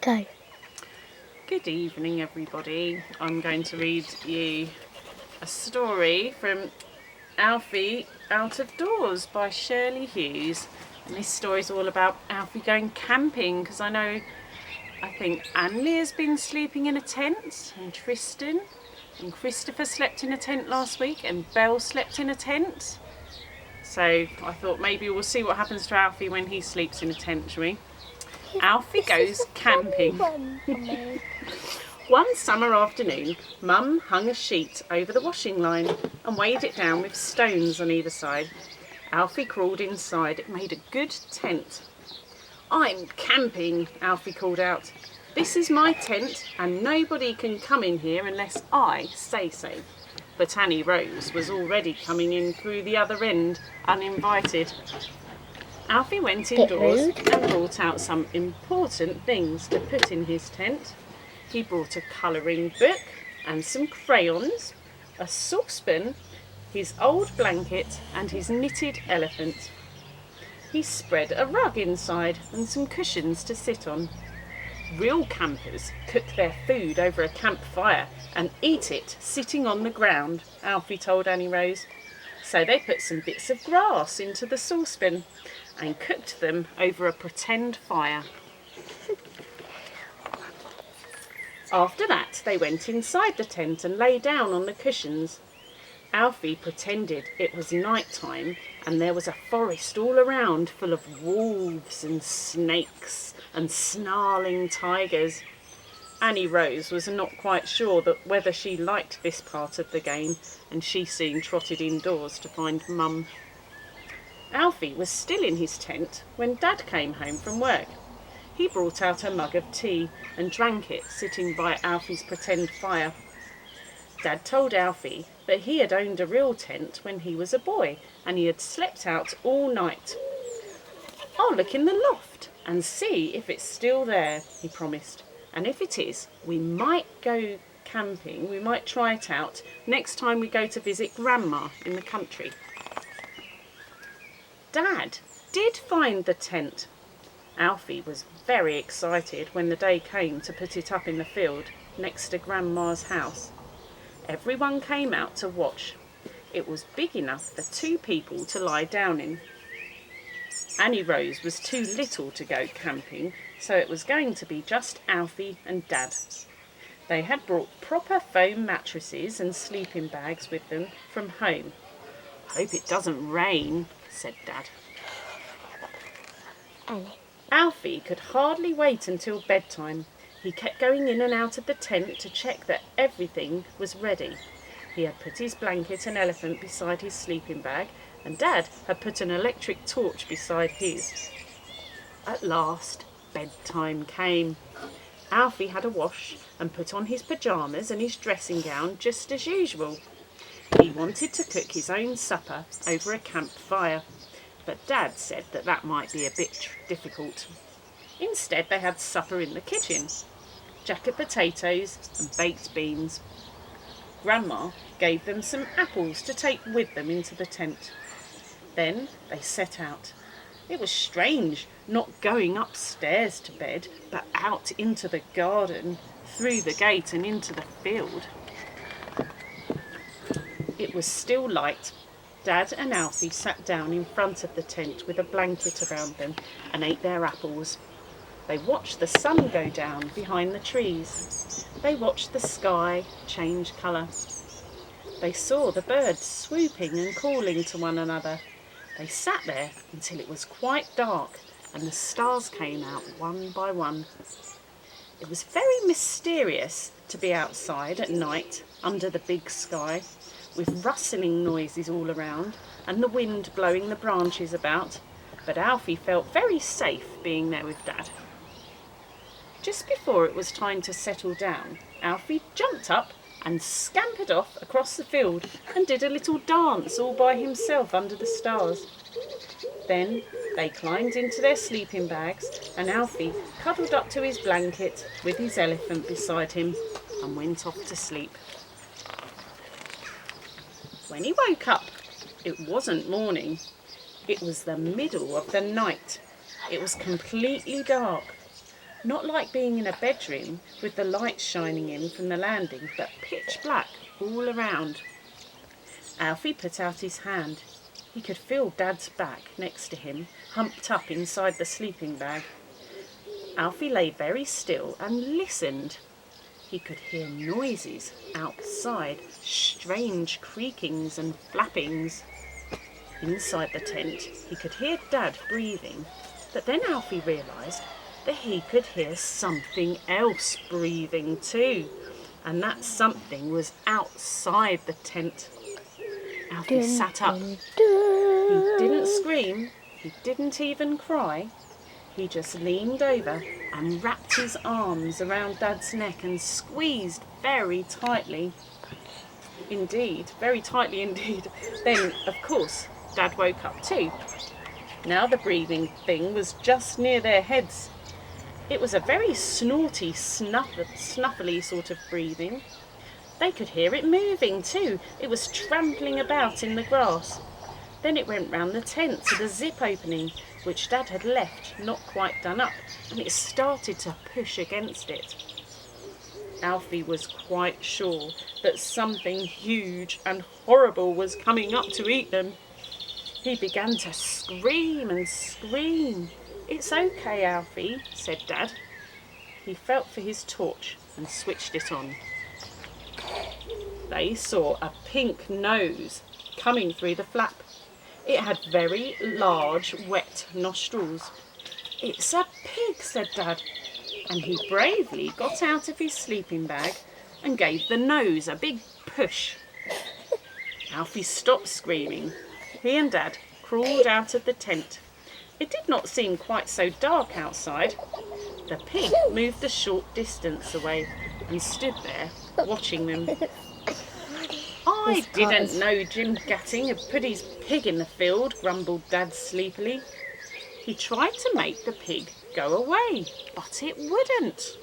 Go. Good evening, everybody. I'm going to read you a story from Alfie Out of Doors by Shirley Hughes. And this story is all about Alfie going camping, because I think Annie has been sleeping in a tent, and Tristan and Christopher slept in a tent last week, and Belle slept in a tent. So I thought maybe we'll see what happens to Alfie when he sleeps in a tent, shall we? Alfie goes camping. One summer afternoon, Mum hung a sheet over the washing line and weighed it down with stones on either side. Alfie crawled inside. It made a good tent. "I'm camping," Alfie called out. "This is my tent and nobody can come in here unless I say so." But Annie Rose was already coming in through the other end, uninvited. Alfie went indoors and brought out some important things to put in his tent. He brought a colouring book and some crayons, a saucepan, his old blanket and his knitted elephant. He spread a rug inside and some cushions to sit on. Real campers cook their food over a campfire and eat it sitting on the ground, Alfie told Annie Rose. So they put some bits of grass into the saucepan and cooked them over a pretend fire. After that, they went inside the tent and lay down on the cushions. Alfie pretended it was night time and there was a forest all around full of wolves and snakes and snarling tigers. Annie Rose was not quite sure whether she liked this part of the game, and she soon trotted indoors to find Mum. Alfie was still in his tent when Dad came home from work. He brought out a mug of tea and drank it sitting by Alfie's pretend fire. Dad told Alfie that he had owned a real tent when he was a boy and he had slept out all night. "I'll look in the loft and see if it's still there," he promised. "And if it is, we might go camping, we might try it out next time we go to visit Grandma in the country." Dad did find the tent. Alfie was very excited when the day came to put it up in the field next to Grandma's house. Everyone came out to watch. It was big enough for 2 people to lie down in. Annie Rose was too little to go camping, so it was going to be just Alfie and Dad. They had brought proper foam mattresses and sleeping bags with them from home. "Hope it doesn't rain," said Dad. Alfie could hardly wait until bedtime. He kept going in and out of the tent to check that everything was ready. He had put his blanket and elephant beside his sleeping bag, and Dad had put an electric torch beside his. At last, bedtime came. Alfie had a wash and put on his pyjamas and his dressing gown just as usual. He wanted to cook his own supper over a campfire, but Dad said that might be a bit difficult. Instead, they had supper in the kitchen: jacket potatoes and baked beans. Grandma gave them some apples to take with them into the tent. Then they set out. It was strange not going upstairs to bed, but out into the garden, through the gate and into the field. It was still light. Dad and Alfie sat down in front of the tent with a blanket around them and ate their apples. They watched the sun go down behind the trees. They watched the sky change colour. They saw the birds swooping and calling to one another. They sat there until it was quite dark and the stars came out one by one. It was very mysterious to be outside at night under the big sky, with rustling noises all around and the wind blowing the branches about, but Alfie felt very safe being there with Dad. Just before it was time to settle down, Alfie jumped up and scampered off across the field and did a little dance all by himself under the stars. Then they climbed into their sleeping bags and Alfie cuddled up to his blanket with his elephant beside him and went off to sleep. When he woke up, it wasn't morning. It was the middle of the night. It was completely dark. Not like being in a bedroom with the lights shining in from the landing, but pitch black all around. Alfie put out his hand. He could feel Dad's back next to him, humped up inside the sleeping bag. Alfie lay very still and listened. He could hear noises outside, strange creakings and flappings. Inside the tent, he could hear Dad breathing, but then Alfie realised that he could hear something else breathing too, and that something was outside the tent. Alfie sat up. He didn't scream, he didn't even cry. He just leaned over and wrapped his arms around Dad's neck and squeezed very tightly. Indeed, very tightly indeed. Then, of course, Dad woke up too. Now the breathing thing was just near their heads. It was a very snorty, snuffly sort of breathing. They could hear it moving too. It was trampling about in the grass. Then it went round the tent to the zip opening, which Dad had left not quite done up, and it started to push against it. Alfie was quite sure that something huge and horrible was coming up to eat them. He began to scream and scream. "It's okay, Alfie," said Dad. He felt for his torch and switched it on. They saw a pink nose coming through the flap. It had very large, wet nostrils. "It's a pig," said Dad, and he bravely got out of his sleeping bag and gave the nose a big push. Alfie stopped screaming. He and Dad crawled out of the tent. It did not seem quite so dark outside. The pig moved a short distance away and stood there watching them. "I didn't know Jim Gatting had put his pig in the field," grumbled Dad sleepily. He tried to make the pig go away, but it wouldn't.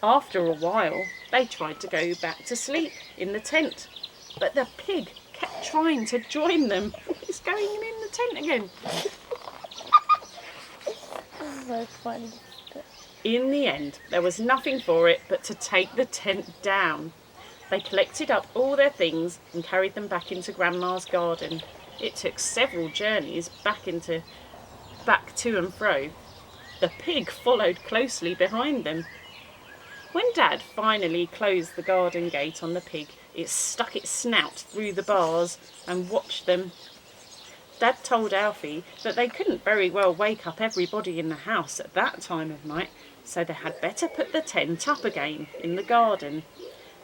After a while, they tried to go back to sleep in the tent, but the pig kept trying to join them. He's going in the tent again. So funny. In the end, there was nothing for it but to take the tent down. They collected up all their things and carried them back into Grandma's garden. It took several journeys back to and fro. The pig followed closely behind them. When Dad finally closed the garden gate on the pig, it stuck its snout through the bars and watched them. Dad told Alfie that they couldn't very well wake up everybody in the house at that time of night, so they had better put the tent up again in the garden.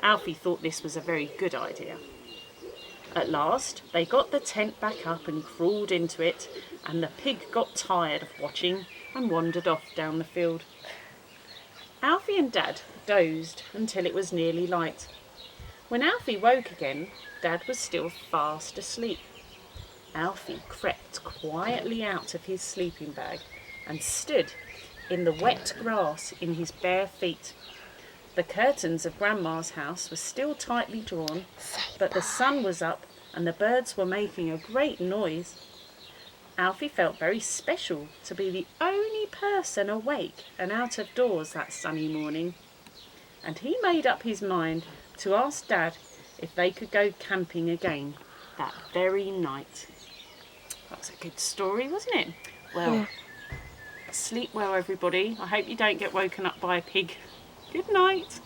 Alfie thought this was a very good idea. At last, they got the tent back up and crawled into it, and the pig got tired of watching and wandered off down the field. Alfie and Dad dozed until it was nearly light. When Alfie woke again, Dad was still fast asleep. Alfie crept quietly out of his sleeping bag and stood in the wet grass in his bare feet. The curtains of Grandma's house were still tightly drawn, but the sun was up and the birds were making a great noise. Alfie felt very special to be the only person awake and out of doors that sunny morning, and he made up his mind to ask Dad if they could go camping again that very night. That was a good story, wasn't it? Well, Yeah. Sleep well, everybody. I hope you don't get woken up by a pig. Good night.